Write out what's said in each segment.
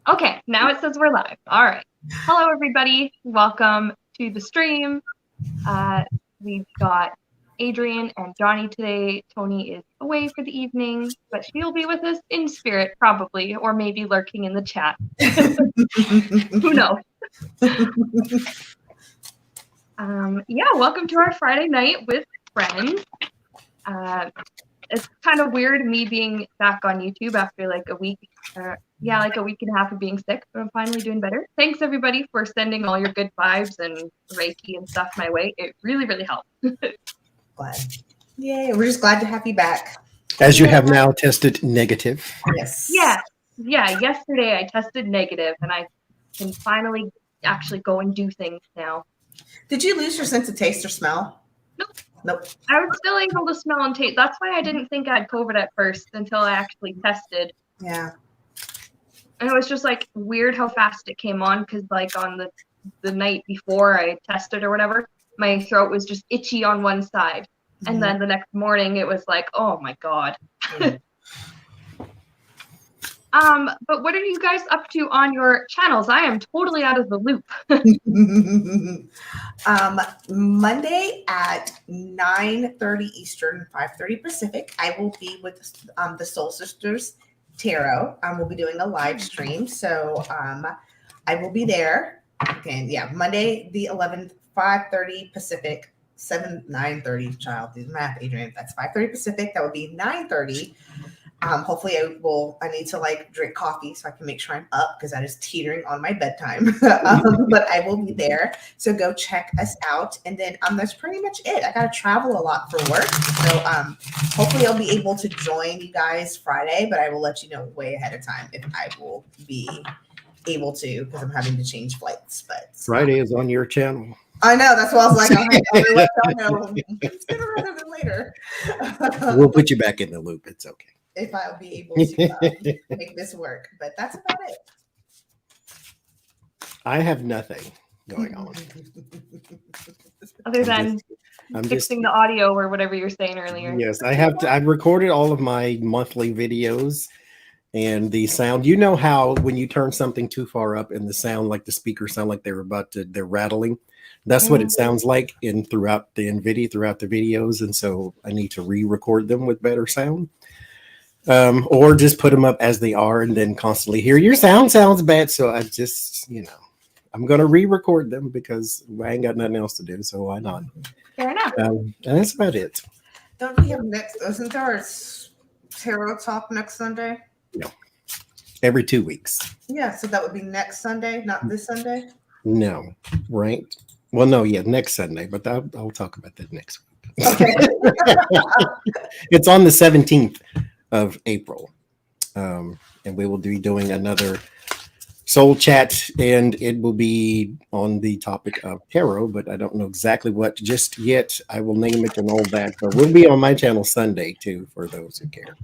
Okay, now it says we're live. All right. Hello, everybody. Welcome to the stream. We've got Adrian and Johnny today. Tony is away for the evening, but she'll be with us in spirit, probably, or maybe lurking in the chat. Who knows? Welcome to our Friday night with friends. It's kind of weird me being back on YouTube after like a week. Like a week and a half of being sick, but I'm finally doing better. Thanks everybody for sending all your good vibes and Reiki and stuff my way. It really, really helped. Glad. Yay, we're just glad to have you back. As you have now tested negative. Yes. Yeah. Yesterday I tested negative and I can finally actually go and do things now. Did you lose your sense of taste or smell? Nope. I was still able to smell and taste. That's why I didn't think I had COVID at first until I actually tested. Yeah. And it was just like weird how fast it came on because like on the night before I tested or whatever, my throat was just itchy on one side. Mm-hmm. And then the next morning it was like, oh my God. Mm-hmm. But what are you guys up to on your channels? I am totally out of the loop. Monday at 9:30 Eastern, 5:30 Pacific, I will be with the Soul Sisters Tarot. We'll be doing a live stream. So I will be there. Okay, yeah, Monday the 11th, 5:30 Pacific, 9:30, child, do the math, Adrian. That's 5:30 Pacific. That would be 9:30. Hopefully I need to like drink coffee so I can make sure I'm up because that is teetering on my bedtime. But I will be there. So go check us out. And then that's pretty much it. I got to travel a lot for work. So hopefully I'll be able to join you guys Friday, but I will let you know way ahead of time if I will be able to because I'm having to change flights. But Friday is on your channel. I know. That's why I was like, I'll let y'all know sooner rather than later. We'll put you back in the loop. It's okay. If I'll be able to make this work. But that's about it. I have nothing going on. Other than fixing the audio or whatever you were saying earlier. Yes, I've recorded all of my monthly videos and the sound. You know how when you turn something too far up and the sound, like the speakers sound like they're rattling. That's what it sounds like throughout the videos. And so I need to re-record them with better sound. Or just put them up as they are and then constantly hear your sound sounds bad. So I just, I'm going to re-record them because I ain't got nothing else to do. So why not? Fair enough. And that's about it. Don't we have isn't there a tarot talk next Sunday? No. Every 2 weeks. Yeah. So that would be next Sunday, not this Sunday? No. Right. Well, no. Yeah. Next Sunday, but I'll talk about that next week. Okay. It's on the 17th. Of April, and we will be doing another soul chat, and it will be on the topic of tarot, but I don't know exactly what just yet. I will name it and all that, but we'll be on my channel Sunday too for those who care.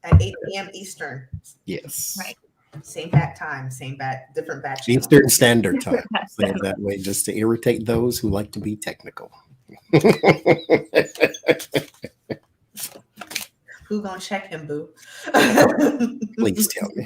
At 8 p.m. Eastern. Yes. Right. Same bat time, different batch. Eastern Standard Time. Say it that way, just to irritate those who like to be technical. Who gonna check him, boo? Please tell me.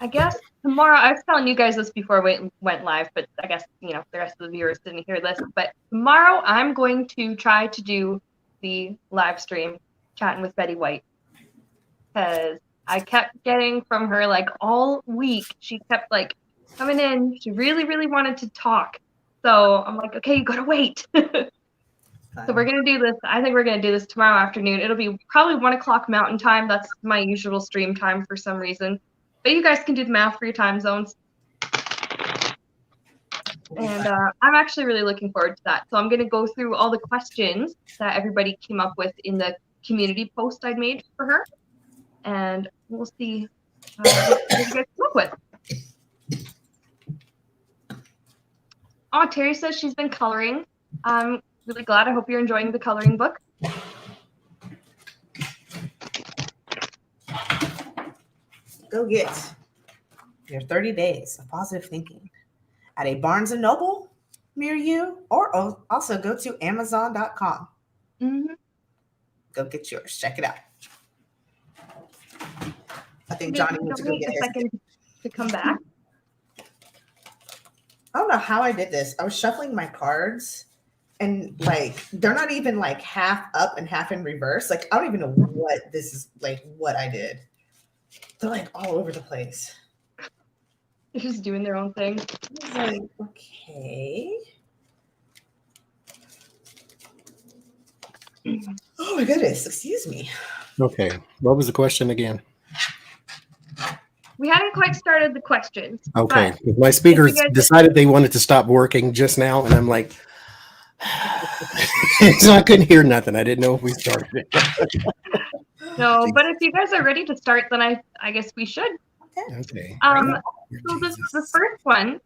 I guess tomorrow, I was telling you guys this before we went live, but I guess, the rest of the viewers didn't hear this. But tomorrow I'm going to try to do the live stream chatting with Betty White. Because I kept getting from her like all week. She kept like coming in. She really, really wanted to talk. So I'm like, okay, you gotta wait. So we're gonna do this. I think we're gonna do this tomorrow afternoon. It'll be probably 1 o'clock Mountain Time. That's my usual stream time for some reason. But you guys can do the math for your time zones. And I'm actually really looking forward to that. So I'm gonna go through all the questions that everybody came up with in the community post I made for her, and we'll see what you guys come up with. Oh, Terry says she's been coloring. I'm really glad. I hope you're enjoying the coloring book. Go get your 30 days of positive thinking at a Barnes & Noble near you, or also go to Amazon.com. Mm-hmm. Go get yours. Check it out. I think Maybe Johnny you went to don't go wait get a his. second to come back. I don't know how I did this. I was shuffling my cards and like they're not even like half up and half in reverse. Like I don't even know what this is like what I did. They're like all over the place. They're just doing their own thing. I was like, okay. Oh my goodness, excuse me. Okay. What was the question again? We hadn't quite started the questions. Okay. But My speakers guys- decided they wanted to stop working just now, and I'm like, so I couldn't hear nothing. I didn't know if we started it. no, but if you guys are ready to start, then I guess we should. Okay. So the first one,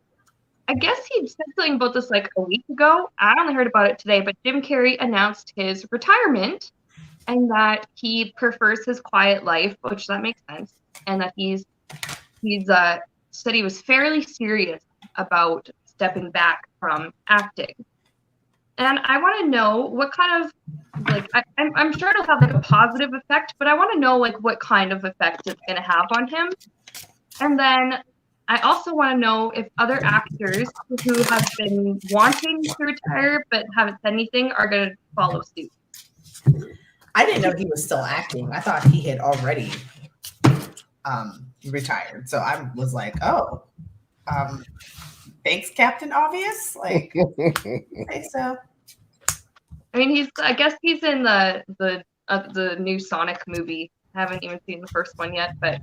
I guess he said something about this like a week ago. I only heard about it today, but Jim Carrey announced his retirement and that he prefers his quiet life, which that makes sense, and that he's said he was fairly serious about stepping back from acting. And I want to know what kind of like I'm sure it'll have like a positive effect, but I want to know like what kind of effect it's going to have on him. And then I also want to know if other actors who have been wanting to retire but haven't said anything are going to follow suit. I didn't know he was still acting. I thought he had already retired. So I was like, oh, thanks, Captain Obvious. Like, okay, so I mean, I guess he's in the new Sonic movie. I haven't even seen the first one yet, but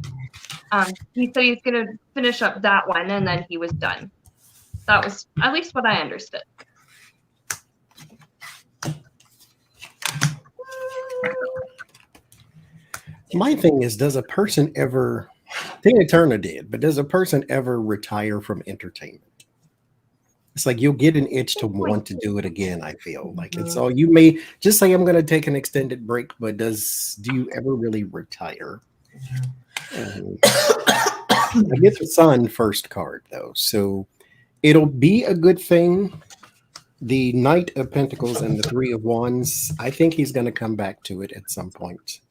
he said he's gonna finish up that one and then he was done. That was at least what I understood. My thing is, does a person ever, Tina Turner did, but does a person ever retire from entertainment? It's like you'll get an itch to want to do it again. I feel like it's all you may just say, I'm going to take an extended break, but do you ever really retire? I get the Sun first card though, so it'll be a good thing. The Knight of Pentacles and the Three of Wands, I think he's going to come back to it at some point.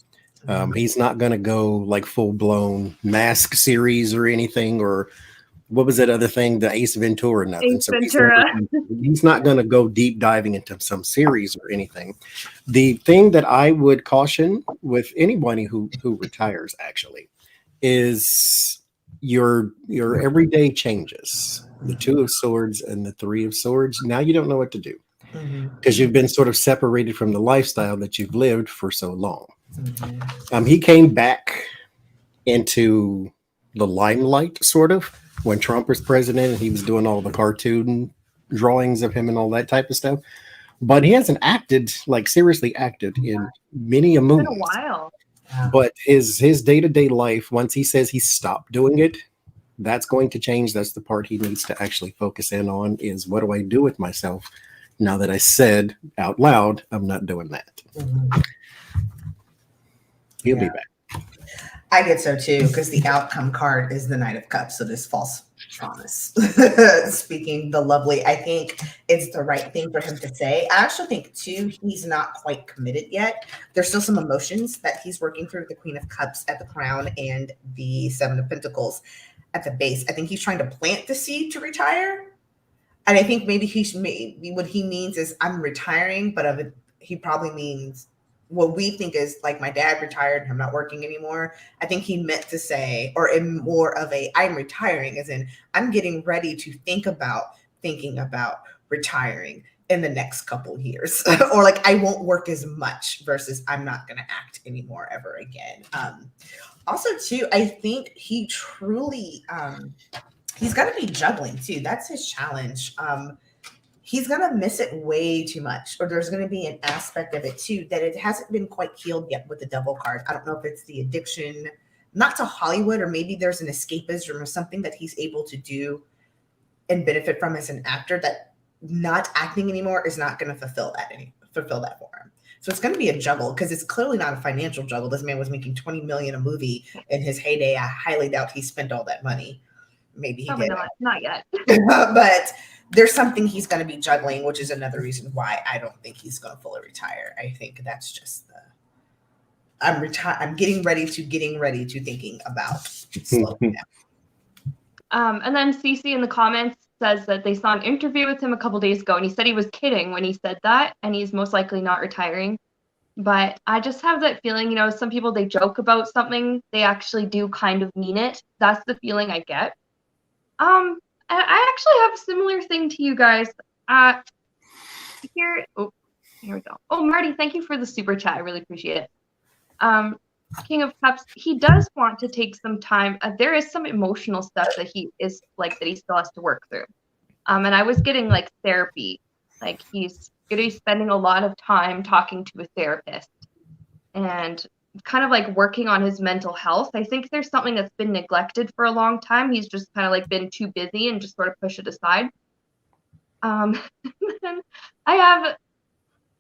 He's not going to go like full blown Mask series or anything, or what was that other thing? The Ace Ventura, nothing. Ace Ventura. He's not going to go deep diving into some series or anything. The thing that I would caution with anybody who retires actually is your everyday changes. The Two of Swords and the Three of Swords. Now you don't know what to do because you've been sort of separated from the lifestyle that you've lived for so long. He came back into the limelight sort of when Trump was president and he was doing all the cartoon drawings of him and all that type of stuff. But he hasn't acted, like seriously acted in many a movie. It's been a while. But his day-to-day life, once he says he stopped doing it, that's going to change. That's the part he needs to actually focus in on is what do I do with myself now that I said out loud, I'm not doing that. He'll be back. I get so too, because the outcome card is the Knight of Cups, so this false promise. Speaking the lovely, I think it's the right thing for him to say. I actually think too, he's not quite committed yet. There's still some emotions that he's working through, the Queen of Cups at the crown and the Seven of Pentacles at the base. I think he's trying to plant the seed to retire. And I think maybe what he means is I'm retiring, but he probably means what we think is like my dad retired and I'm not working anymore. I think he meant to say, or in more of a I'm retiring, as in I'm getting ready to thinking about retiring in the next couple years. Or like I won't work as much versus I'm not going to act anymore ever again. Also too, I think he truly he's got to be juggling too. That's his challenge. He's going to miss it way too much, or there's going to be an aspect of it too that it hasn't been quite healed yet with the Devil card. I don't know if it's the addiction, not to Hollywood, or maybe there's an escapism or something that he's able to do and benefit from as an actor that not acting anymore is not going to fulfill that for him. So it's going to be a juggle because it's clearly not a financial juggle. This man was making $20 million a movie in his heyday. I highly doubt he spent all that money. maybe he Probably did. not yet. But there's something he's going to be juggling, which is another reason why I don't think he's going to fully retire. I think that's just I'm getting ready to thinking about slowing down. And then Cece in the comments says that they saw an interview with him a couple days ago, and he said he was kidding when he said that, and he's most likely not retiring. But I just have that feeling, some people, they joke about something, they actually do kind of mean it. That's the feeling I get. I actually have a similar thing to you guys. Here we go. Oh, Marty, thank you for the super chat. I really appreciate it. King of Cups, he does want to take some time. There is some emotional stuff that he still has to work through. And I was getting like therapy. Like he's going to be spending a lot of time talking to a therapist and kind of like working on his mental health. I think there's something that's been neglected for a long time. He's just kind of like been too busy and just sort of push it aside. I have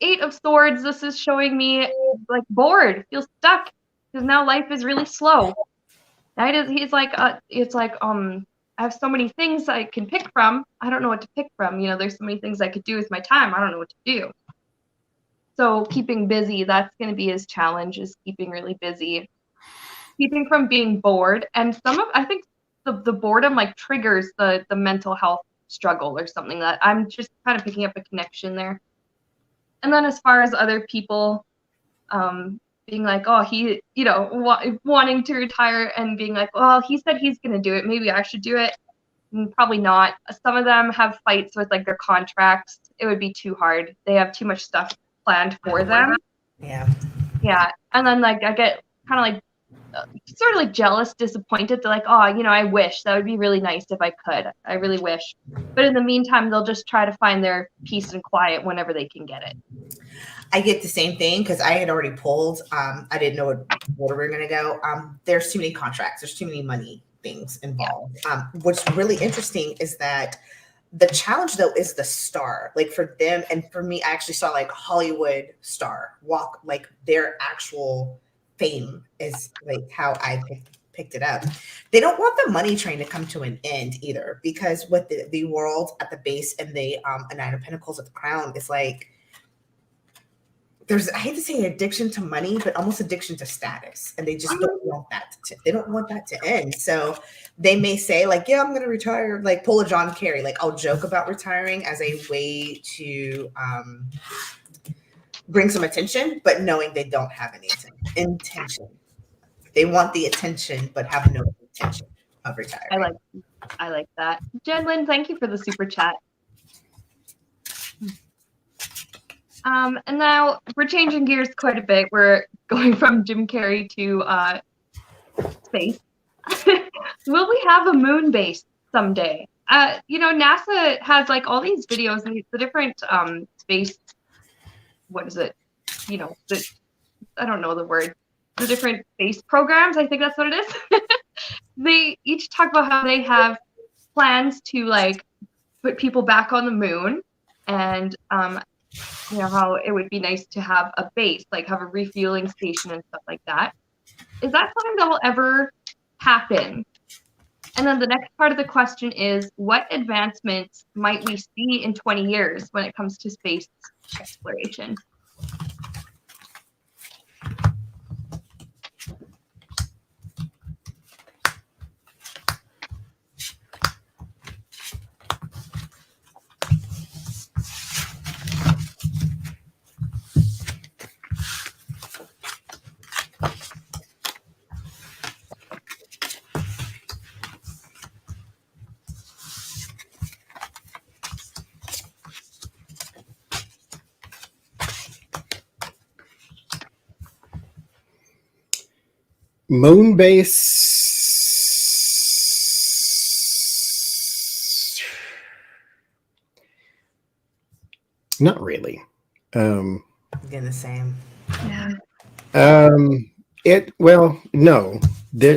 8 of Swords. This is showing me like bored, feel stuck because now life is really slow. He's like, it's like, I have so many things I can pick from. I don't know what to pick from. There's so many things I could do with my time. I don't know what to do. So keeping busy, that's going to be his challenge, is keeping really busy, keeping from being bored. And I think the boredom like triggers the mental health struggle or something. That I'm just kind of picking up a connection there. And then as far as other people, being like, oh, he, wanting to retire and being like, well, he said he's going to do it. Maybe I should do it. Probably not. Some of them have fights with like their contracts. It would be too hard. They have too much stuff planned for them. Yeah. Yeah. And then like I get kind of like sort of like jealous, disappointed. They're like, oh, I wish that would be really nice if I could. I really wish. But in the meantime, they'll just try to find their peace and quiet whenever they can get it. I get the same thing because I had already pulled. I didn't know what order we were going to go. There's too many contracts. There's too many money things involved. What's really interesting is that the challenge though is the star. Like for them and for me, I actually saw like Hollywood star walk, like their actual fame is like how I picked it up. They don't want the money train to come to an end either, because with the world at the base and the Nine of Pentacles at the crown, it's like there's, I hate to say addiction to money, but almost addiction to status. And they just don't want that. They don't want that to end. So they may say like, yeah, I'm going to retire, like pull a John Carrey. Like I'll joke about retiring as a way to bring some attention, but knowing they don't have any intention. They want the attention, but have no intention of retiring. I like that. Jen Lynn, thank you for the super chat. And now we're changing gears quite a bit. We're going from Jim Carrey to space. Will we have a moon base someday? NASA has like all these videos and the different space. What is it? I don't know the word. The different space programs. I think that's what it is. They each talk about how they have plans to like put people back on the moon, and how it would be nice to have a base, like have a refueling station and stuff like that. Is that something that will ever happen? And then the next part of the question is, what advancements might we see in 20 years when it comes to space exploration? Moon base, not really. Again, the same. Yeah. No.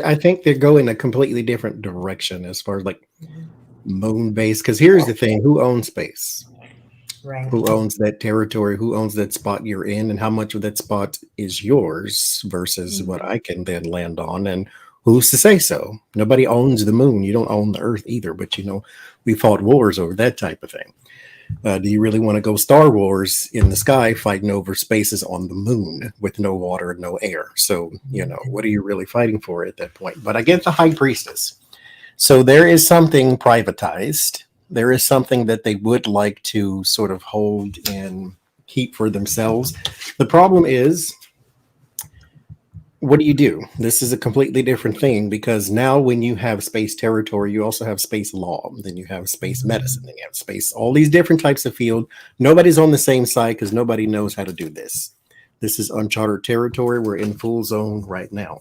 I think they're going a completely different direction as far as like moon base. Because here's the thing: who owns space? Right. Who owns that territory? Who owns that spot you're in, and how much of that spot is yours versus what I can then land on, and Who's to say so? Nobody owns the moon. You don't own the earth either, but we fought wars over that type of thing. Do you really want to go Star Wars in the sky fighting over spaces on the moon with no water and no air? So, what are you really fighting for at that point? But I get the high priestess. So there is something privatized. There is something that they would like to sort of hold and keep for themselves. The problem is, what do you do? This is a completely different thing, because now when you have space territory, you also have space law. Then you have space medicine. Then you have space, all these different types of field. Nobody's on the same side because nobody knows how to do this. This is uncharted territory. We're in full zone right now.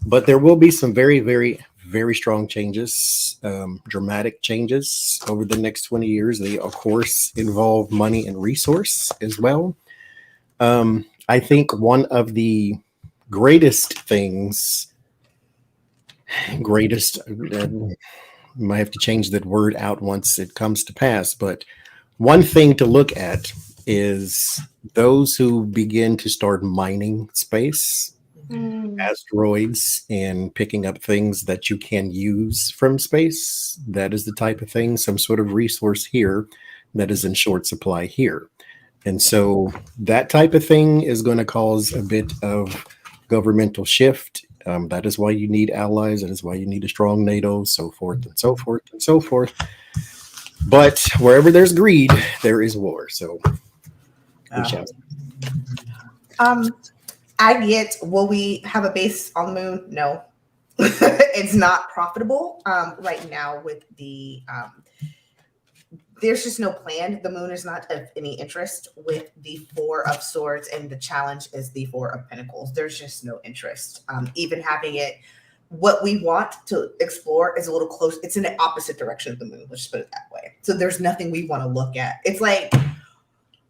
But there will be some very, very, very strong changes, dramatic changes over the next 20 years. They, of course, involve money and resource as well. I think one of the greatest things, might have to change that word out once it comes to pass, but one thing to look at is those who begin to start mining space, asteroids, and picking up things that you can use from space. That is the type of thing, some sort of resource here that is in short supply here. And so that type of thing is going to cause a bit of governmental shift. That is why you need allies. That is why you need a strong NATO, so forth and so forth and so forth. But wherever there's greed, there is war. So we shall. I get, will we have a base on the moon? No. It's not profitable right now with the there's just no plan. The moon is not of any interest with the Four of Swords, and the challenge is the Four of Pentacles. There's just no interest. Even having it, what we want to explore is a little close. It's in the opposite direction of the moon. Let's just put it that way. So there's nothing we want to look at. It's like,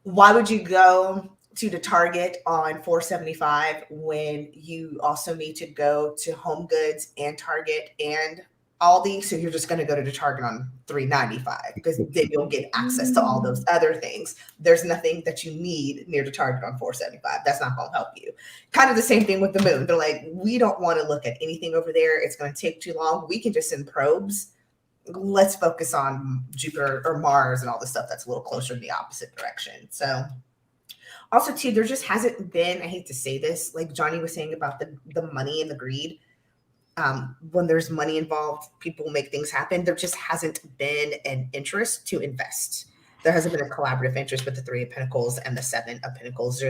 why would you go to the Target on 475 when you also need to go to Home Goods and Target and Aldi? So you're just going to go to the Target on 395 because then you'll get access to all those other things. There's nothing that you need near the Target on 475. That's not going to help you. Kind of the same thing with the moon. They're like, we don't want to look at anything over there. It's going to take too long. We can just send probes. Let's focus on Jupiter or Mars and all the stuff that's a little closer in the opposite direction. So also too, there just hasn't been, I hate to say this, like Johnny was saying about the money and the greed. When there's money involved, people make things happen. There just hasn't been an interest to invest. There hasn't been a collaborative interest with the Three of Pentacles and the Seven of Pentacles.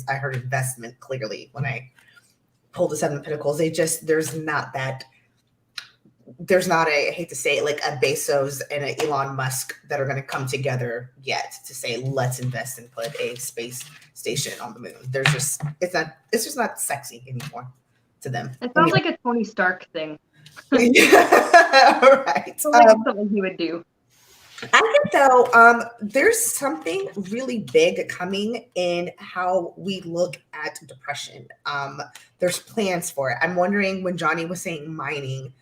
I heard investment clearly when I pulled the Seven of Pentacles. There's not a, I hate to say it, like a Bezos and an Elon Musk that are going to come together yet to say, let's invest and put a space station on the moon. It's just not sexy anymore to them. It sounds like a Tony Stark thing. Right. It's like something he would do. I think though, there's something really big coming in how we look at depression. There's plans for it. I'm wondering, when Johnny was saying mining,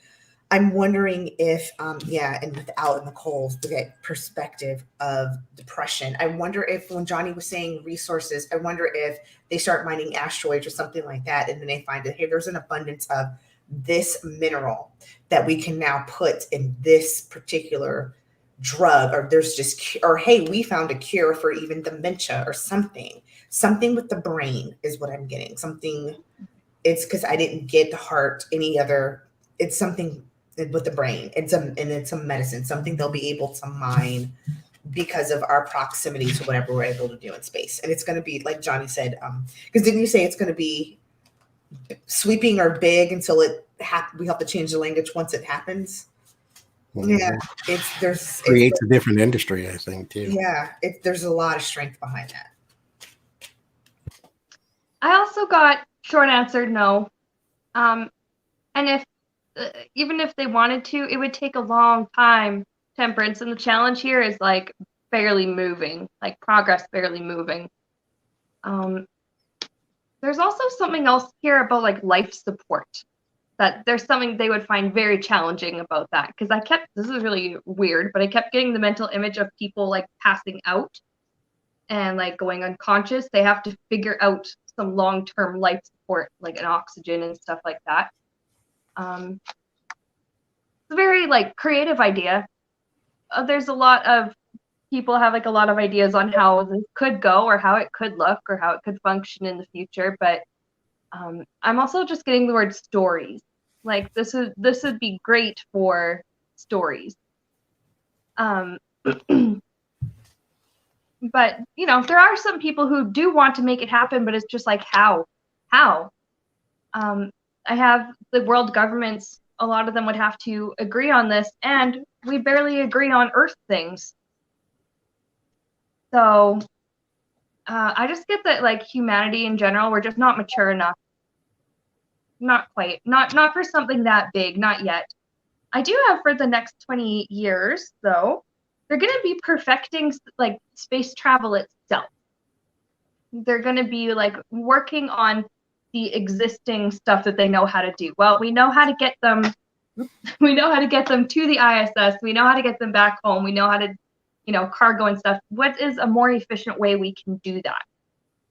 I'm wondering if, and without Nicole's the perspective of depression, I wonder if when Johnny was saying resources, I wonder if they start mining asteroids or something like that, and then they find that, hey, there's an abundance of this mineral that we can now put in this particular drug, or hey, we found a cure for even dementia or something with the brain is what I'm getting. Something, it's because I didn't get the heart, any other, it's something with the brain. It's a medicine, something they'll be able to mine because of our proximity to whatever we're able to do in space. And it's going to be, like Johnny said, because didn't you say it's going to be sweeping or big until we have to change the language once it happens? Yeah, creates a different industry, I think, too. Yeah, there's a lot of strength behind that. I also got short answer no. And if even if they wanted to, it would take a long time. Temperance, and the challenge here is like barely moving, like progress barely moving. There's also something else here about like life support, that there's something they would find very challenging about that, because this is really weird, but I kept getting the mental image of people like passing out and like going unconscious. They have to figure out some long-term life support, like an oxygen and stuff like that. It's a very like creative idea. There's a lot of people have like a lot of ideas on how this could go or how it could look or how it could function in the future, but I'm also just getting the word stories. Like this would be great for stories. But there are some people who do want to make it happen, but it's just like how? I have the world governments, a lot of them would have to agree on this, and we barely agree on Earth things. So I just get that like humanity in general, we're just not mature enough. Not quite. Not for something that big, not yet. I do have for the next 20 years, though, they're going to be perfecting like space travel itself. They're going to be like working on the existing stuff that they know how to do. Well, we know how to get them to the ISS. We know how to get them back home. We know how to, cargo and stuff. What is a more efficient way we can do that?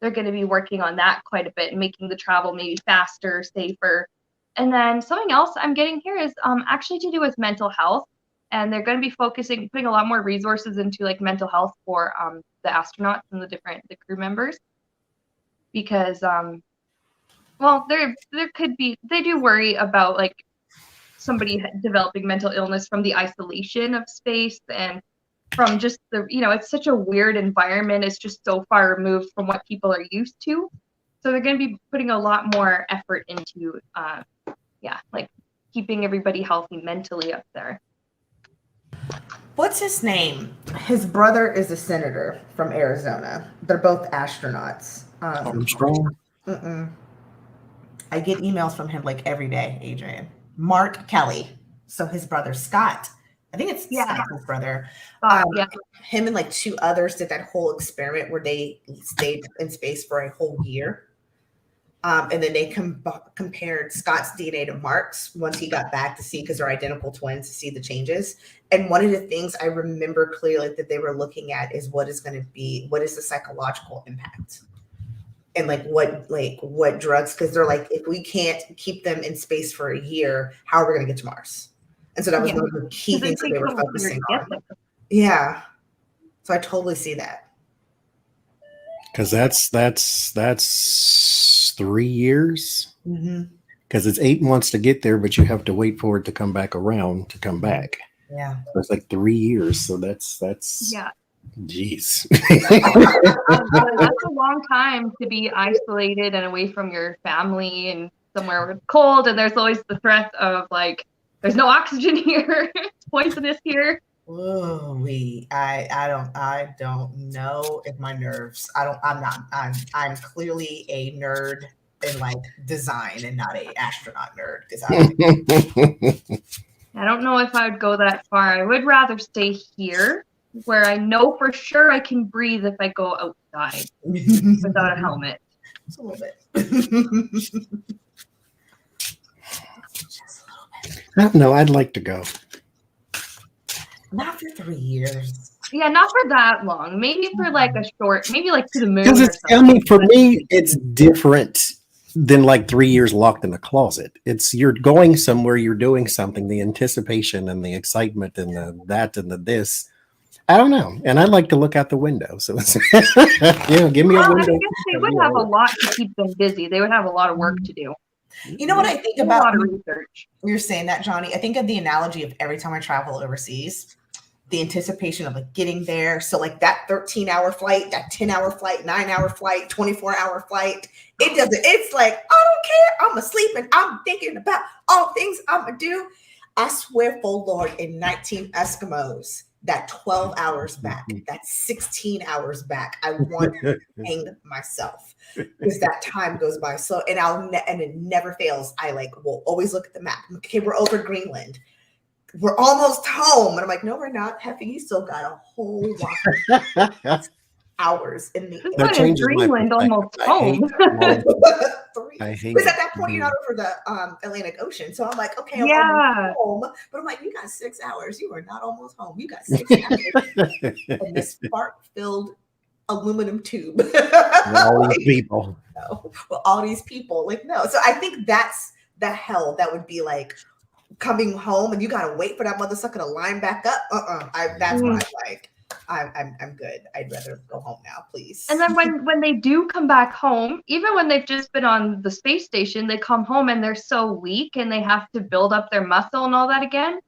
They're going to be working on that quite a bit and making the travel maybe faster, safer. And then something else I'm getting here is actually to do with mental health. And they're going to be putting a lot more resources into like mental health for the astronauts and the crew members. Because, they do worry about like somebody developing mental illness from the isolation of space and from just it's such a weird environment. It's just so far removed from what people are used to. So they're going to be putting a lot more effort into, like keeping everybody healthy mentally up there. What's his name? His brother is a senator from Arizona. They're both astronauts. Armstrong? I get emails from him like every day, Adrian. Mark Kelly. So his brother, Scott. I think it's Scott's brother. Him and like two others did that whole experiment where they stayed in space for a whole year. And then they compared Scott's DNA to Mark's once he got back to see, because they're identical twins, to see the changes. And one of the things I remember clearly that they were looking at is what is the psychological impact, and what drugs, because they're like, if we can't keep them in space for a year, how are we going to get to Mars? And so that was one of the key things that they were focusing on. Yeah. So I totally see that. Because that's 3 years. Because it's 8 months to get there, but you have to wait for it to come back around to come back. Yeah. So it's like 3 years. So that's Jeez. That's a long time to be isolated and away from your family and somewhere where it's cold, and there's always the threat of like there's no oxygen here, it's poisonous here. Oh, I don't know if my nerves. I'm clearly a nerd in like design and not a astronaut nerd. I don't know if I would go that far. I would rather stay here where I know for sure I can breathe if I go outside without a helmet. Just a little bit. I don't know. I'd like to go. Not for 3 years. Yeah, not for that long. Maybe for like a short, maybe like to the moon. Because for me, it's different than like 3 years locked in a closet. It's you're going somewhere, you're doing something, the anticipation and the excitement and the this. I don't know. And I like to look out the window. So it's, give me a window. I guess they would have a lot to keep them busy. They would have a lot of work to do. You know what I think about? A lot of research. You're saying that, Johnny. I think of the analogy of every time I travel overseas, the anticipation of like getting there. So like that 13-hour flight, that 10-hour flight, 9-hour flight, 24-hour flight. It's like, I don't care. I'm asleep and I'm thinking about all things I'm going to do. I swear, full Lord, in 19 Eskimos, that 12 hours back, that 16 hours back, I want to hang myself because that time goes by slow, and and it never fails. I will always look at the map. Okay, we're over Greenland. We're almost home. And I'm like, no, we're not. Heffy, you still got a whole lot of hours in the that changes Greenland almost home. Because at that point, you're not over the Atlantic Ocean. So I'm like, okay, I'm almost home. But I'm like, you got 6 hours. You are not almost home. You got 6 hours. And this spark-filled aluminum tube. With all these people. No. Well, all these people. Like, no. So I think that's the hell that would be like coming home and you gotta wait for that mother sucker to line back up. That's what I like. I'm good. I'd rather go home now, please. And then when they do come back home, even when they've just been on the space station, they come home and they're so weak and they have to build up their muscle and all that again.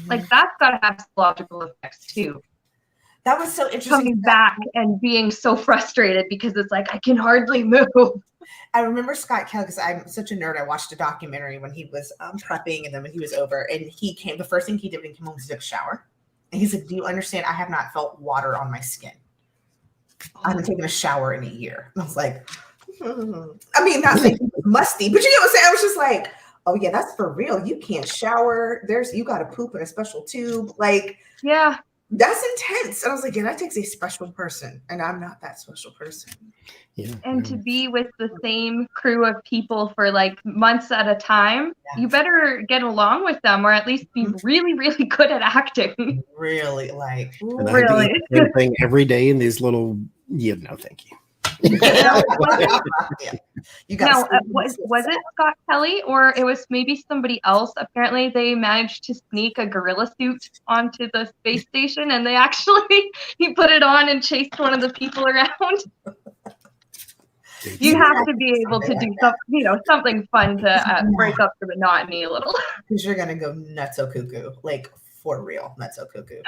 Like that's gotta have psychological effects too. That was so interesting. Coming back and being so frustrated because it's like I can hardly move. I remember Scott Kelly because I'm such a nerd. I watched a documentary when he was prepping, and then when he was over, and he came. The first thing he did when he came home was he took a shower, and he's like, "Do you understand? I have not felt water on my skin. I haven't taken a shower in a year." And I was like, I mean, not saying musty, but you know what I'm saying. I was just like, "Oh yeah, that's for real. You can't shower. You got to poop in a special tube. Like, yeah." That's intense." And I was like, yeah, that takes a special person. And I'm not that special person. Yeah. And to be with the same crew of people for like months at a time, you better get along with them or at least be really, really good at acting. Really, like, And really. I do the same thing every day in these little, no, thank you. You Now, was it Scott Kelly or it was maybe somebody else? Apparently, they managed to sneak a gorilla suit onto the space station, and they actually he put it on and chased one of the people around. You have to be able to do something fun to break up the monotony a little. Because you're gonna go nutso cuckoo, like for real, nutso cuckoo.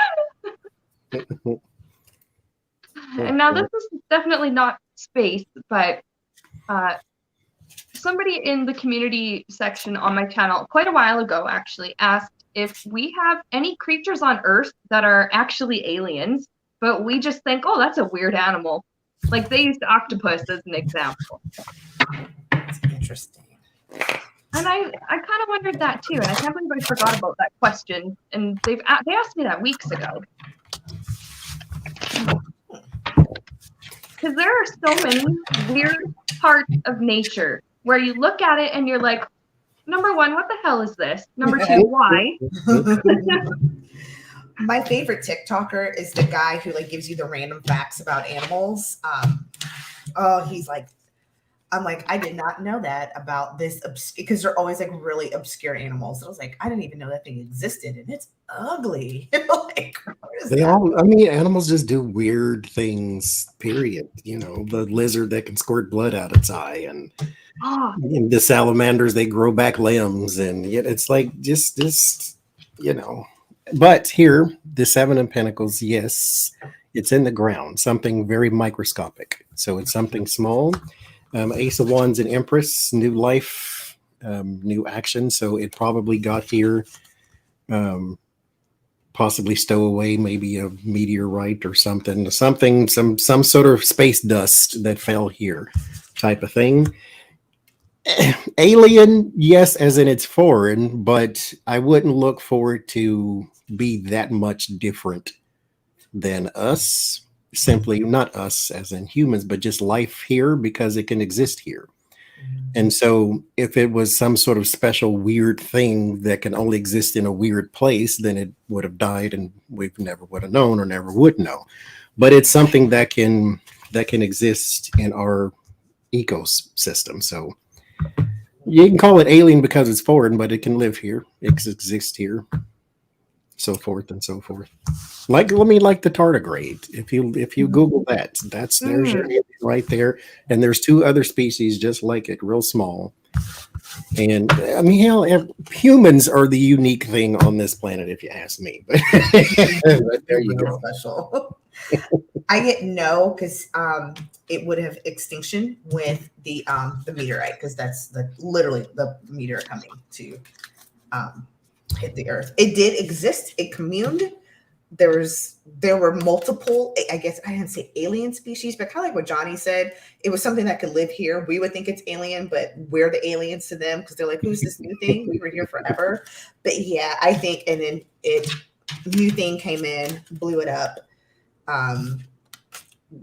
And now this is definitely not space, but somebody in the community section on my channel quite a while ago actually asked if we have any creatures on Earth that are actually aliens, but we just think, oh, that's a weird animal. Like they used octopus as an example. That's interesting. And I kind of wondered that too, and I can't believe I forgot about that question. And they asked me that weeks ago. Because there are so many weird parts of nature where you look at it and you're like, number one, what the hell is this? Number two, why? My favorite TikToker is the guy who like gives you the random facts about animals. He's like, I'm like, I did not know that about this because they're always like really obscure animals. I was like, I didn't even know that thing existed, and it's ugly. Like, animals just do weird things. Period. The lizard that can squirt blood out its eye, and the salamanders they grow back limbs, and yet it's like just. But here, the Seven of Pentacles, yes, it's in the ground, something very microscopic. So it's something small. Ace of Wands and Empress, new life, new action. So it probably got here, possibly stowaway, maybe a meteorite or something, some sort of space dust that fell here, type of thing. Alien, yes, as in it's foreign, but I wouldn't look for it to be that much different than us. Simply not us as in humans, but just life here because it can exist here. And so if it was some sort of special weird thing that can only exist in a weird place, then it would have died and we never would have known or never would know. But it's something that can exist in our ecosystem. So you can call it alien because it's foreign, but it can live here. It exists here. So forth and so forth. Like the tardigrade. If you Google that, there's your alien right there. And there's two other species just like it, real small. And I mean, hell, humans are the unique thing on this planet, if you ask me. But there you go. Special. I get no because it would have extinction with the meteorite because that's literally the meteor coming to hit the earth. It did exist. It communed. There were multiple, I guess I didn't say alien species, but kind of like what Johnny said, it was something that could live here. We would think it's alien, but we're the aliens to them because they're like, who's this new thing? We were here forever. But yeah, I think, and then new thing came in, blew it up.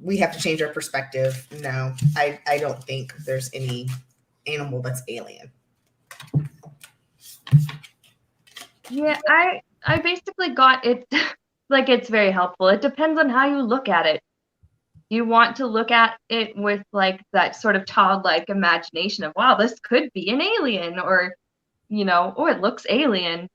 We have to change our perspective. No, I don't think there's any animal that's alien. Yeah, I basically got it. Like, it's very helpful. It depends on how you look at it. You want to look at it with like that sort of childlike imagination of, wow, this could be an alien, or you know, oh, it looks alien?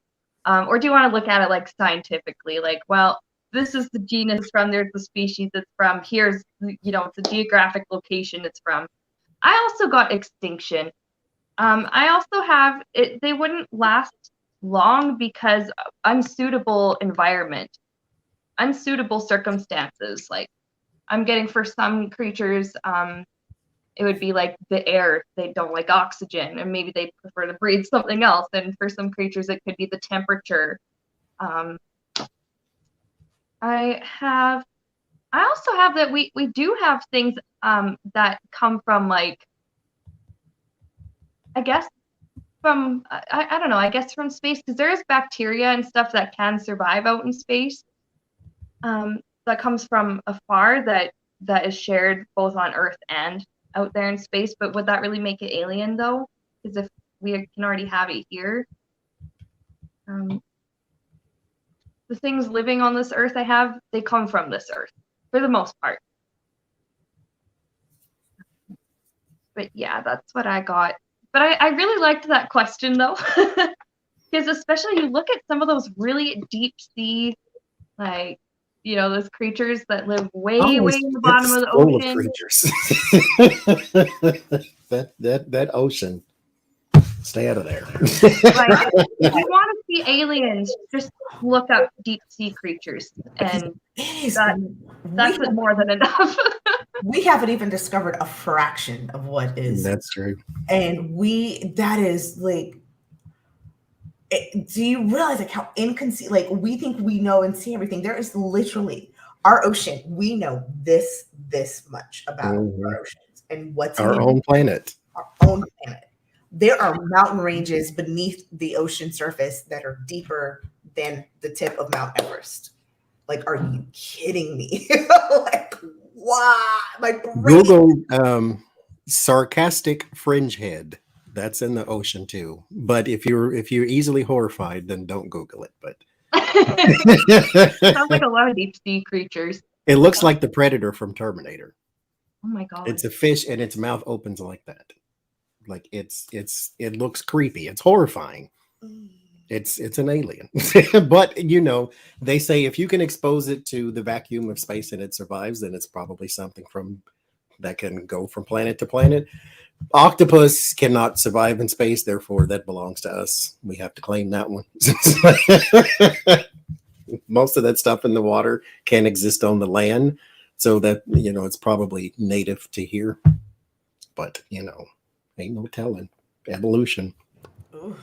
Or do you want to look at it like scientifically? Like, well, this is the genus it's from, there's the species it's from, here's, you know, the geographic location it's from. I also got extinction. I also have it, they wouldn't last long because unsuitable environment, unsuitable circumstances. Like I'm getting for some creatures, it would be like the air, they don't like oxygen, and maybe they prefer to breathe something else. And for some creatures, it could be the temperature. I also have that we do have things that come from, like, I guess from I don't know, I guess from space, because there is bacteria and stuff that can survive out in space, that comes from afar, that is shared both on Earth and out there in space. But would that really make it alien though? Because if we can already have it here, the things living on this Earth they come from this Earth for the most part. But yeah, that's what I got. But I really liked that question though, because especially you look at some of those really deep sea, like, you know, those creatures that live way in the bottom of the full ocean. Of creatures. that ocean. Stay out of there. Like, if you want to see aliens, just look up deep sea creatures, and that's more than enough. We haven't even discovered a fraction of what is. That's true. And that is like, do you realize like how like we think we know and see everything? There is literally our ocean. We know this much about our oceans and what's our own planet. Our own planet. There are mountain ranges beneath the ocean surface that are deeper than the tip of Mount Everest. Like, are you kidding me? Like, wow. Like, Google sarcastic fringe head. That's in the ocean too. But if you're easily horrified, then don't Google it. But sounds like a lot of deep sea creatures. It looks like the Predator from Terminator. Oh my god! It's a fish, and its mouth opens like that. Like it looks creepy. It's horrifying. It's an alien. But you know, they say if you can expose it to the vacuum of space and it survives, then it's probably something that can go from planet to planet. Octopus cannot survive in space, therefore that belongs to us. We have to claim that one. Most of that stuff in the water can exist on the land, so that, you know, it's probably native to here. But, you know, ain't no telling. Evolution. Ooh.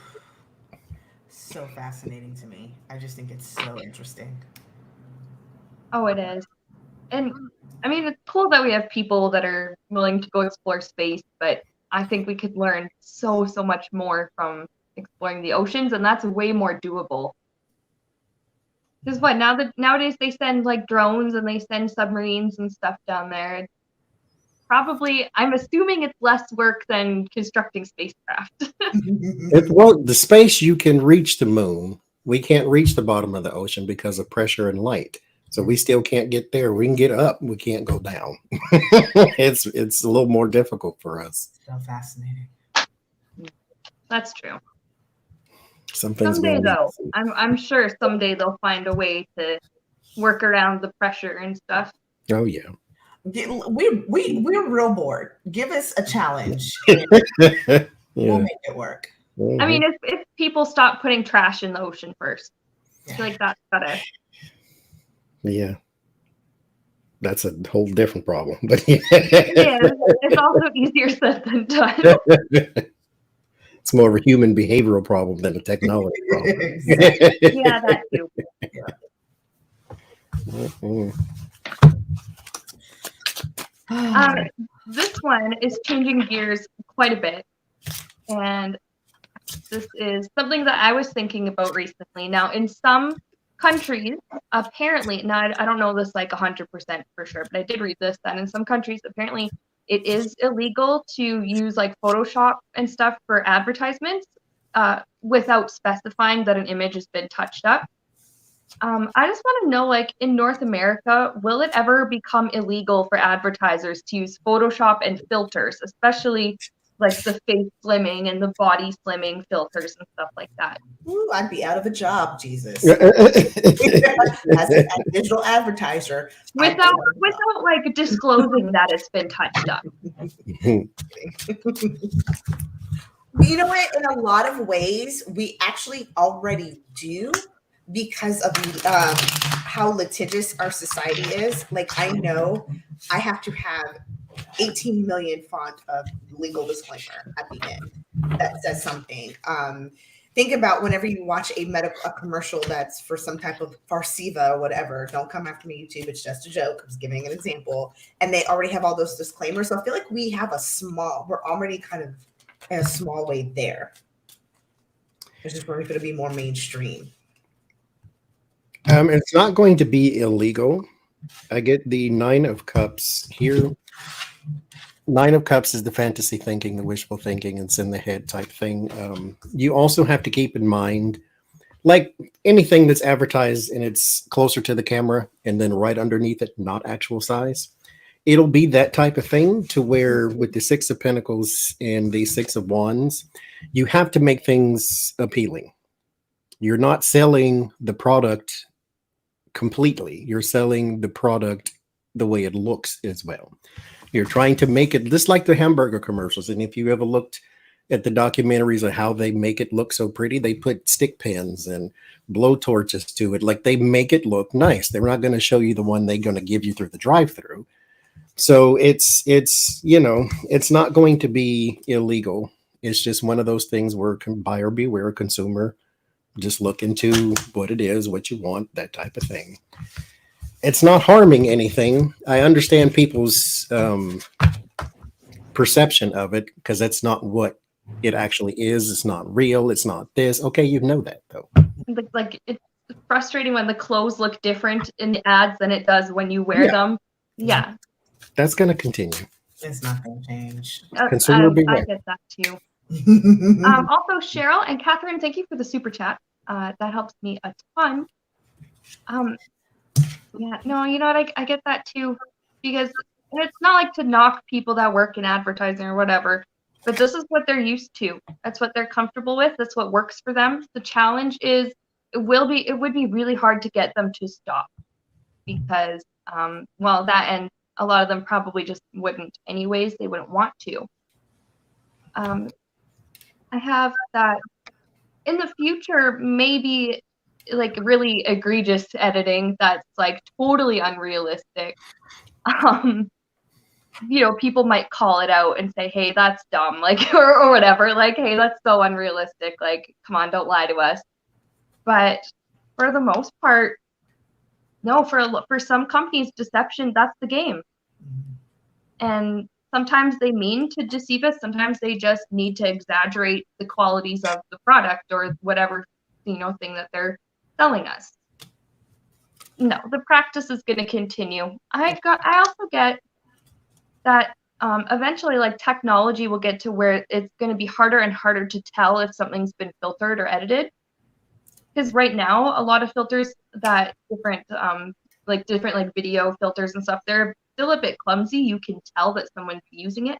So fascinating to me. I just think it's so interesting. Oh, it is. And I mean, it's cool that we have people that are willing to go explore space, but I think we could learn so much more from exploring the oceans, and that's way more doable. Because nowadays they send like drones and they send submarines and stuff down there. Probably, I'm assuming it's less work than constructing spacecraft. Well, the space, you can reach the moon. We can't reach the bottom of the ocean because of pressure and light. So we still can't get there. We can get up. We can't go down. It's a little more difficult for us. So fascinating. That's true. Someday though, I'm sure someday they'll find a way to work around the pressure and stuff. Oh yeah. We're real bored. Give us a challenge. We'll make it work. Mm-hmm. I mean, if people stop putting trash in the ocean first, I feel like that's gotta. Yeah, that's a whole different problem. But yeah, it's also easier said than done. It's more of a human behavioral problem than a technology problem. Yeah, that too. Mm-hmm. This one is changing gears quite a bit, and this is something that I was thinking about recently. Now, in some countries, apparently, now I don't know this like 100% for sure, but I did read this, that in some countries, apparently, it is illegal to use like Photoshop and stuff for advertisements without specifying that an image has been touched up. I just want to know, like, in North America, will it ever become illegal for advertisers to use Photoshop and filters, especially like the face slimming and the body slimming filters and stuff like that. Ooh, I'd be out of a job, Jesus. As a digital advertiser, Without like disclosing that it's been touched up. You know what? In a lot of ways, we actually already do because of how litigious our society is. Like, I know I have to have 18 million font of legal disclaimer at the end that says something. Think about whenever you watch a commercial that's for some type of Farsiva or whatever. Don't come after me, YouTube. It's just a joke. I'm just giving an example. And they already have all those disclaimers. So I feel like we're already kind of in a small way there. It's just going to be more mainstream. It's not going to be illegal. I get the 9 of Cups here. 9 of Cups is the fantasy thinking, the wishful thinking, it's in the head type thing. You also have to keep in mind, like anything that's advertised and it's closer to the camera and then right underneath it, not actual size, it'll be that type of thing to where with the 6 of Pentacles and the 6 of Wands, you have to make things appealing. You're not selling the product completely. You're selling the product the way it looks as well. You're trying to make it just like the hamburger commercials. And if you ever looked at the documentaries of how they make it look so pretty, they put stick pins and blow torches to it. Like they make it look nice. They're not going to show you the one they're going to give you through the drive-through. So it's not going to be illegal. It's just one of those things where buyer beware, consumer, just look into what it is, what you want, that type of thing. It's not harming anything. I understand people's perception of it because that's not what it actually is. It's not real. It's not this. Okay, you know that though. Like it's frustrating when the clothes look different in the ads than it does when you wear them. Yeah. That's going to continue. It's not going to change. Consumer beware. I get that too. Also, Cheryl and Catherine, thank you for the super chat. That helps me a ton. Yeah, no, you know what? I get that too, because it's not like to knock people that work in advertising or whatever, but this is what they're used to. That's what they're comfortable with. That's what works for them. The challenge is it would be really hard to get them to stop because, that and a lot of them probably just wouldn't anyways. They wouldn't want to. I have that in the future, maybe like really egregious editing that's like totally unrealistic. People might call it out and say, hey, that's dumb, like or whatever, like, hey, that's so unrealistic, like, come on, don't lie to us. But for the most part, no, for some companies, deception, that's the game. And sometimes they mean to deceive us, sometimes they just need to exaggerate the qualities of the product or whatever thing that they're selling us. No, the practice is going to continue. I also get that eventually, like, technology will get to where it's going to be harder and harder to tell if something's been filtered or edited. Because right now, a lot of filters that different video filters and stuff, they're still a bit clumsy. You can tell that someone's using it.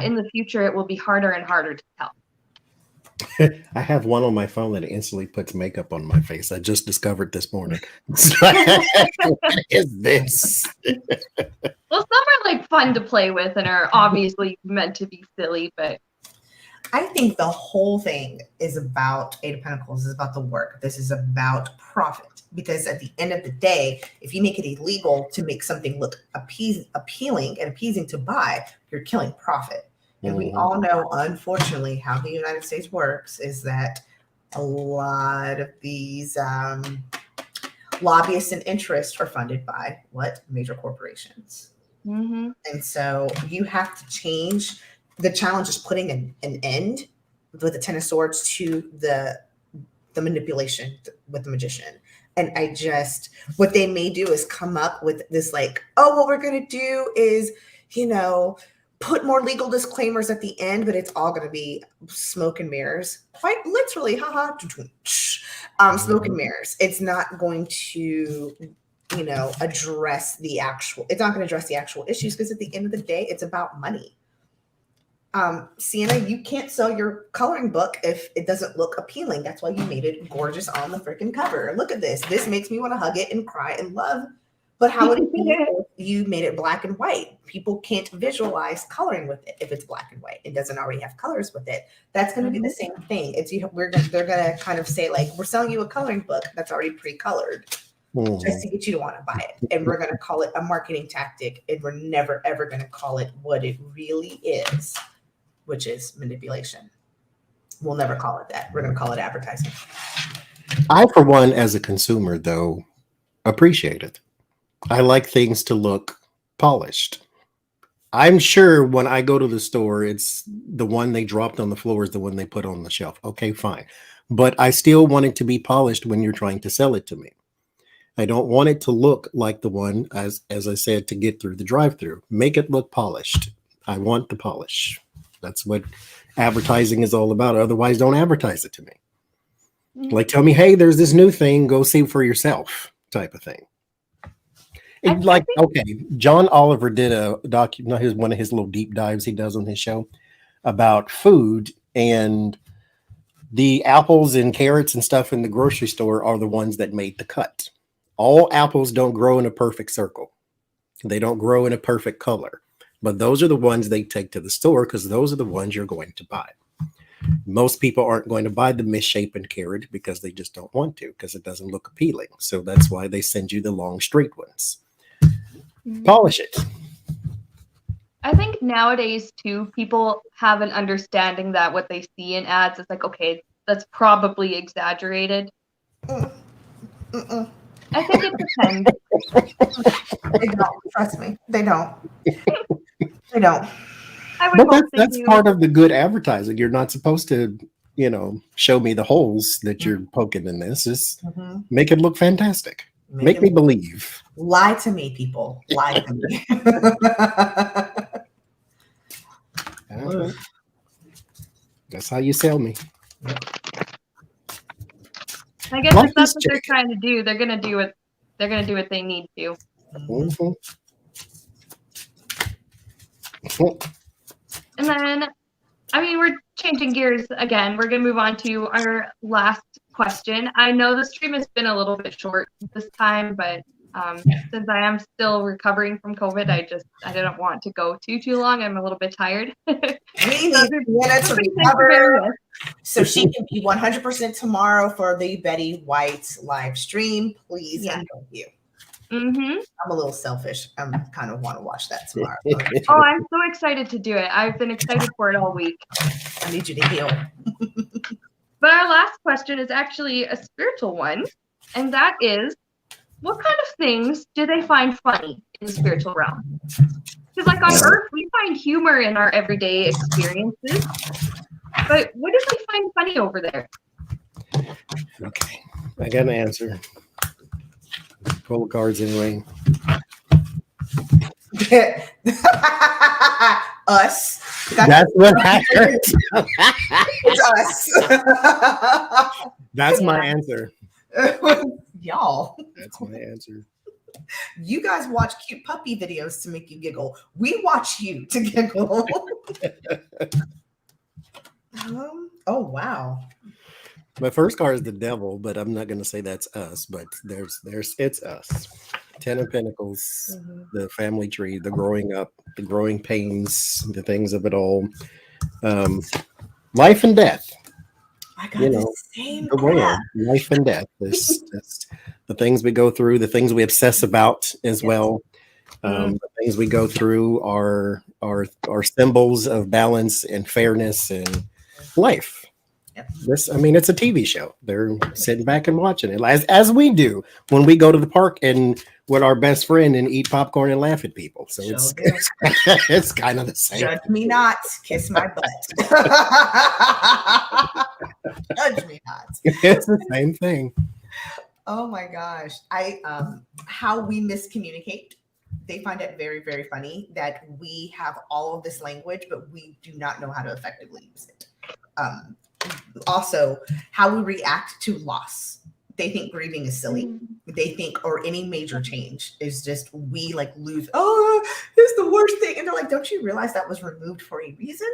In the future, it will be harder and harder to tell. I have one on my phone that instantly puts makeup on my face. I just discovered this morning. What is this? Well, some are like fun to play with and are obviously meant to be silly, but I think the whole thing is about 8 of Pentacles, is about the work. This is about profit. Because at the end of the day, if you make it illegal to make something look appealing and appeasing to buy, you're killing profit. And we all know, unfortunately, how the United States works is that a lot of these lobbyists and interests are funded by major corporations. Mm-hmm. And so you have to change. The challenge is putting an end with the 10 of Swords to the manipulation with the magician. And what they may do is come up with this like, oh, what we're going to do is, put more legal disclaimers at the end, but it's all going to be smoke and mirrors. Quite literally, smoke and mirrors. It's not going to, address the actual issues, because at the end of the day, it's about money. Sienna, you can't sell your coloring book if it doesn't look appealing. That's why you made it gorgeous on the freaking cover. Look at this. This makes me want to hug it and cry and love. But how would it be if you made it black and white? People can't visualize coloring with it if it's black and white. It doesn't already have colors with it. That's going to be the same thing. They're going to kind of say like, we're selling you a coloring book that's already pre-colored just to get you to want to buy it. And we're going to call it a marketing tactic. And we're never, ever going to call it what it really is, which is manipulation. We'll never call it that. We're going to call it advertising. I, for one, as a consumer, though, appreciate it. I like things to look polished. I'm sure when I go to the store, it's the one they dropped on the floor is the one they put on the shelf. Okay, fine. But I still want it to be polished when you're trying to sell it to me. I don't want it to look like the one, as I said, to get through the drive-through. Make it look polished. I want the polish. That's what advertising is all about. Otherwise, don't advertise it to me. Like, tell me, hey, there's this new thing. Go see for yourself type of thing. Okay, John Oliver did a one of his little deep dives he does on his show about food, and the apples and carrots and stuff in the grocery store are the ones that made the cut. All apples don't grow in a perfect circle. They don't grow in a perfect color, but those are the ones they take to the store because those are the ones you're going to buy. Most people aren't going to buy the misshapen carrot because they just don't want to, because it doesn't look appealing. So that's why they send you the long, straight ones. Polish it. I think nowadays too, people have an understanding that what they see in ads is like, okay, that's probably exaggerated. I think it depends. They don't. Trust me. They don't. They don't. But that's part of the good advertising. You're not supposed to, show me the holes that you're poking in this. Just make it look fantastic. Make me believe. Lie to me, people. Lie to me. That's how you sell me. I guess if that's what they're trying to do, they're gonna do what they need to. And then, we're changing gears again. We're gonna move on to our last question. I know the stream has been a little bit short this time, but since I am still recovering from COVID, I didn't want to go too long. I'm a little bit tired. We need Sienna to recover so she can be 100% tomorrow for the Betty White live stream. Please, and thank you. I'm a little selfish. I kind of want to watch that tomorrow. Oh, I'm so excited to do it. I've been excited for it all week. I need you to heal. But our last question is actually a spiritual one, and that is, what kind of things do they find funny in the spiritual realm? Because like on Earth, we find humor in our everyday experiences, but what do they find funny over there? Okay, I got an answer. Pull the cards anyway. Us. That's what I heard. It's us. That's my answer. Y'all. That's my answer. You guys watch cute puppy videos to make you giggle. We watch you to giggle. Oh wow. My first card is the devil, but I'm not going to say that's us. But it's us. 10 of Pentacles, the family tree, the growing up, the growing pains, the things of it all, life and death. I got the same crap. Life and death. This, the things we go through, the things we obsess about as well. The things we go through are symbols of balance and fairness and life. Yep. It's a TV show. They're sitting back and watching it as we do when we go to the park and with our best friend and eat popcorn and laugh at people. So it's kind of the same. Judge me not, kiss my butt. Judge me not. It's the same thing. Oh my gosh. How we miscommunicate. They find it very, very funny that we have all of this language, but we do not know how to effectively use it. Also, how we react to loss. They think grieving is silly. They think, or any major change is just we lose. Oh, it's the worst thing. And they're like, don't you realize that was removed for a reason?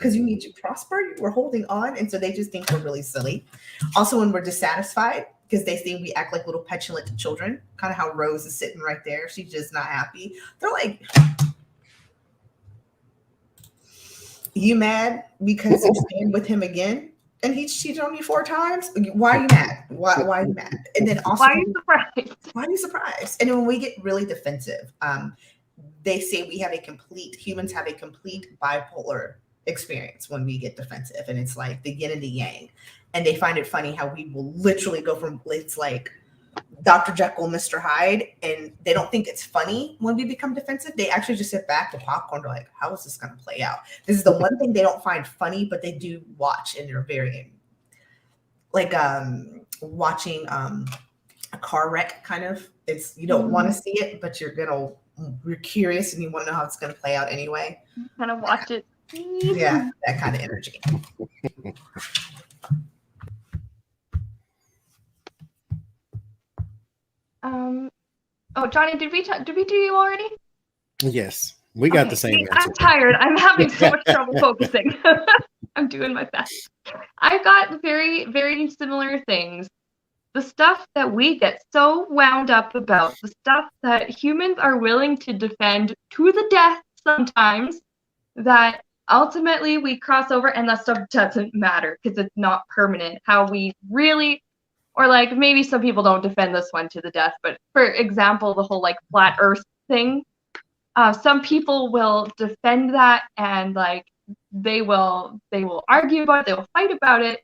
because you need to prosper. We're holding on. And so they just think we're really silly. Also, when we're dissatisfied, because they think we act like little petulant children, kind of how Rose is sitting right there. She's just not happy. They're like, you mad because you stand with him again? And he cheated on you 4 times? Why are you mad? Why are you mad? And then also, why are you surprised? Why are you surprised? And then when we get really defensive, they say humans have a complete bipolar experience when we get defensive. And it's like the yin and the yang. And they find it funny how we will literally go from, it's like Dr. Jekyll, Mr. Hyde, and they don't think it's funny when we become defensive. They actually just sit back with popcorn. They're like, how is this going to play out? This is the one thing they don't find funny, but they do watch, and they're very like watching a car wreck kind of. It's, you don't want to see it, but you're curious and you want to know how it's going to play out anyway. Kind of watch it. Yeah, that kind of energy. Oh, Johnny, did we do you already? Yes, we got the same See, answer. I'm tired. I'm having so much trouble focusing. I'm doing my best. I got very, very similar things. The stuff that we get so wound up about, the stuff that humans are willing to defend to the death sometimes, that ultimately we cross over and that stuff doesn't matter because it's not permanent. How we really, or like maybe some people don't defend this one to the death, but for example, the whole like flat earth thing, some people will defend that and like they will argue about it, they will fight about it.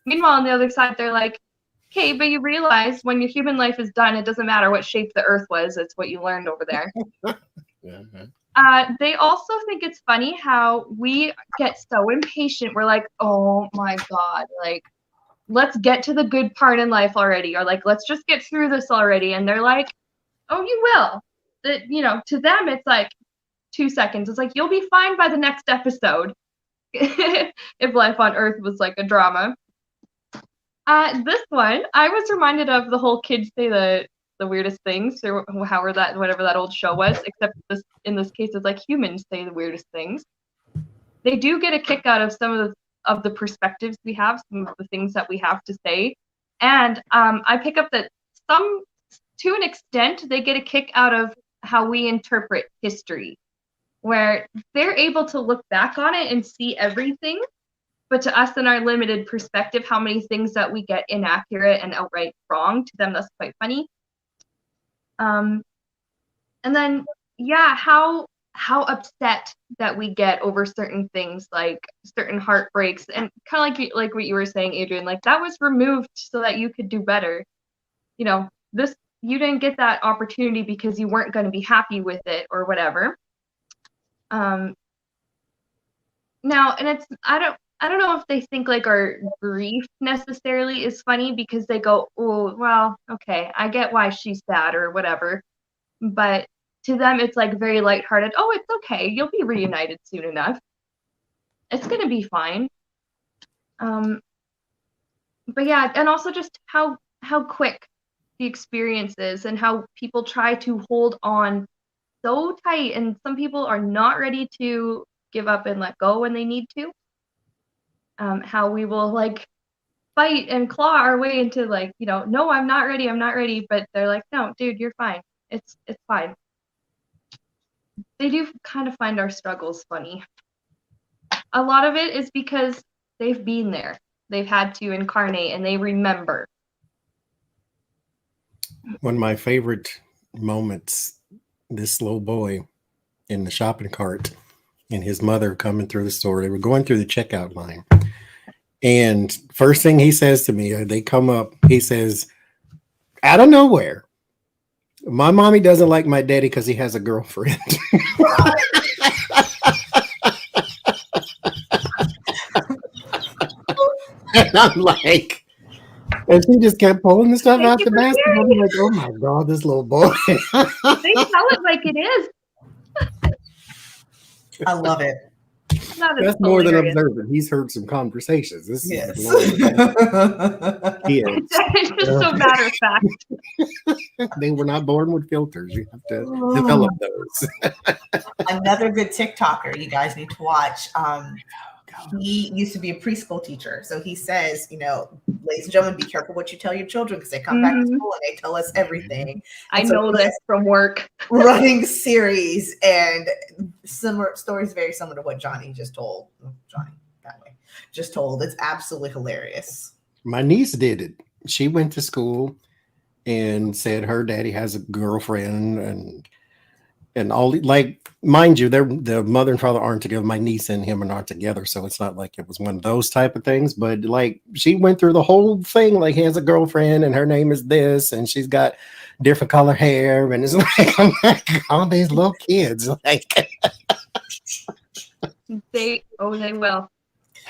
Meanwhile, on the other side, they're like, okay, but you realize when your human life is done, it doesn't matter what shape the earth was, it's what you learned over there. They also think it's funny how we get so impatient. We're like, oh my God, like, let's get to the good part in life already, or like, let's just get through this already. And they're like, oh, you will. That, you know, to them, it's like 2 seconds. It's like, you'll be fine by the next episode. If life on Earth was like a drama. This one, I was reminded of the whole kids say the weirdest things, or whatever that old show was, except in this case, it's like humans say the weirdest things. They do get a kick out of some of the perspectives we have, some of the things that we have to say. And I pick up that to an extent, they get a kick out of how we interpret history, where they're able to look back on it and see everything. But to us, in our limited perspective, how many things that we get inaccurate and outright wrong, to them, that's quite funny. And then, yeah, how upset that we get over certain things, like certain heartbreaks, and kind of like what you were saying, Adrian, like that was removed so that you could do better. You know, you didn't get that opportunity because you weren't going to be happy with it or whatever. Now, and it's, I don't know if they think like our grief necessarily is funny because they go, oh, well, okay, I get why she's sad or whatever. But to them, it's like very lighthearted. Oh, it's okay. You'll be reunited soon enough. It's going to be fine. But yeah, and also just how quick the experience is and how people try to hold on so tight. And some people are not ready to give up and let go when they need to. How we will like fight and claw our way into like, you know, no, I'm not ready. But they're like, no, dude, you're fine. It's fine. They do kind of find our struggles funny. A lot of it is because they've been there. They've had to incarnate and they remember. One of my favorite moments, this little boy in the shopping cart and his mother coming through the store. They were going through the checkout line. And first thing he says to me, they come up, he says, out of nowhere, my mommy doesn't like my daddy because he has a girlfriend. And I'm like, and she just kept pulling the stuff out the basket. I'm like, oh my God, this little boy. They tell it like it is. I love it. That's more than observant. He's heard some conversations. This yes. is It's just so matter of fact. They were not born with filters. You have to develop those. Another good TikToker you guys need to watch. he used to be a preschool teacher. So he says, ladies and gentlemen, be careful what you tell your children because they come back to school and they tell us everything. I And so know this from work. running series and similar stories very similar to what Johnny just told. Johnny, that way. Just told. It's absolutely hilarious. My niece did it. She went to school and said her daddy has a girlfriend and all, like, mind you, the mother and father aren't together. My niece and him are not together, so it's not like it was one of those type of things. But like, she went through the whole thing. Like, he has a girlfriend and her name is this, and she's got different color hair, and it's like, I'm like, all these little kids, like, They will.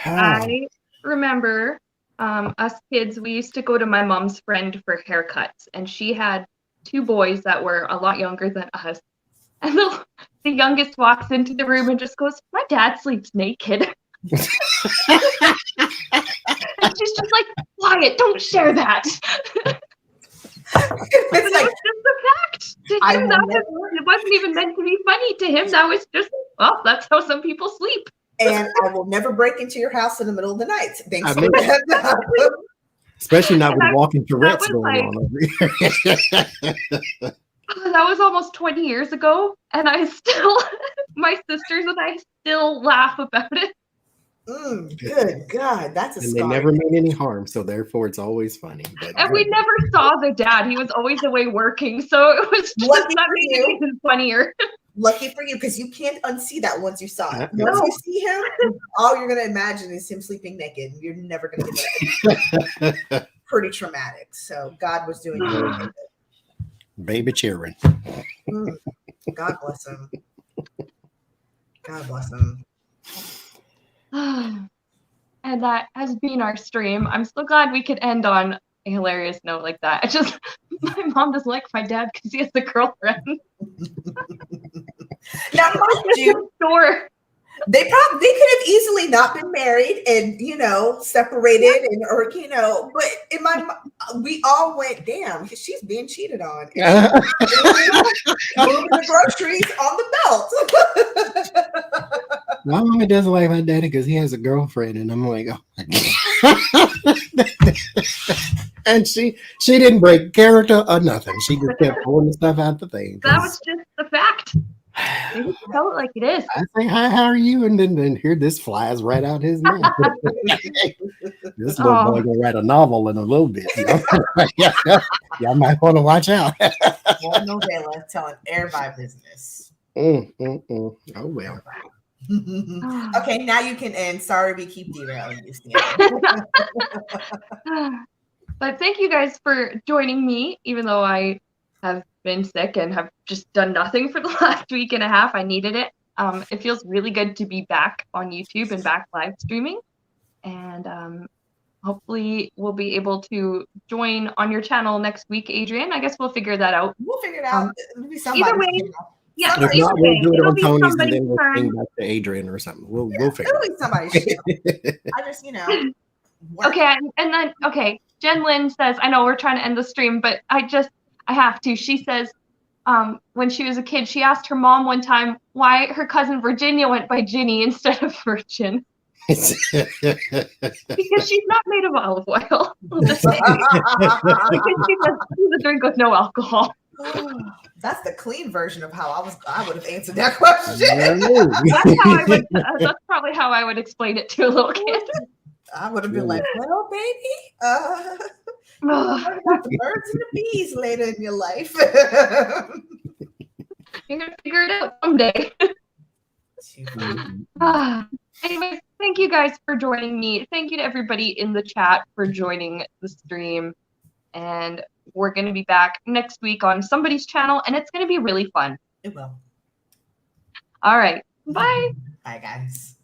I remember us kids, we used to go to my mom's friend for haircuts, and she had 2 boys that were a lot younger than us. And the youngest walks into the room and just goes, "My dad sleeps naked." And she's just like, "Quiet, don't share that." It's like, just a fact. To him, it wasn't even meant to be funny to him. That was just, well, that's how some people sleep. and I will never break into your house in the middle of the night. Thanks I for mean, that. especially not with And walking Tourette's was going like- on over here. That was almost 20 years ago, and I still, my sisters and I still laugh about it. Good God, that's a And they scar. never mean any harm, so therefore it's always funny. But And we never saw the dad. He was always away working, so it was just Lucky that for made you. it even funnier. Lucky for you, because you can't unsee that once you saw it. No. Once you see him, all you're going to imagine is him sleeping naked. You're never going to get that. Pretty traumatic. So God was doing good. baby children. God bless him. God bless him. And that has been our stream. I'm so glad we could end on a hilarious note like that. I just, my mom doesn't like my dad because he has a girlfriend. Now, mind you, Sure. they could have easily not been married and separated but in we all went, damn, she's being cheated on. And moving the groceries on the belt. My mama doesn't like my daddy because he has a girlfriend, and I'm like, oh. And she didn't break character or nothing. She just kept pulling the stuff out the thing. That was just the fact. You just tell it like it is. I say, hi, how are you? And then here this flies right out his mouth. This little boy gonna write a novel in a little bit. Y'all might want to watch out. One novella telling everybody business. Oh well. Okay, now you can end. Sorry, we keep derailing you. But thank you guys for joining me, even though I have been sick and have just done nothing for the last week and a half. I needed it. It feels really good to be back on YouTube and back live streaming. And hopefully we'll be able to join on your channel next week, Adrian. I guess we'll figure that out. We'll figure it out. It'll be Either way, yeah, If not, we'll do it it'll on be Tony's and somebody's then we'll turn. bring back to Adrian or something. We'll figure It'll it be somebody's shit. I just, work. Okay, and then, okay, Jen Lynn says, I know we're trying to end the stream, but I have to. She says, when she was a kid, she asked her mom one time why her cousin Virginia went by Ginny instead of Virgin. Because she's not made of olive oil. Because she does a drink with no alcohol. That's the clean version of how I would have answered that question. That's probably how I would explain it to a little kid. I would have been like, well, baby, learn about the birds and the bees later in your life. You're gonna figure it out someday. Anyways, thank you guys for joining me. Thank you to everybody in the chat for joining the stream. And we're going to be back next week on somebody's channel, and it's going to be really fun. It will. All right. Bye. Bye, guys.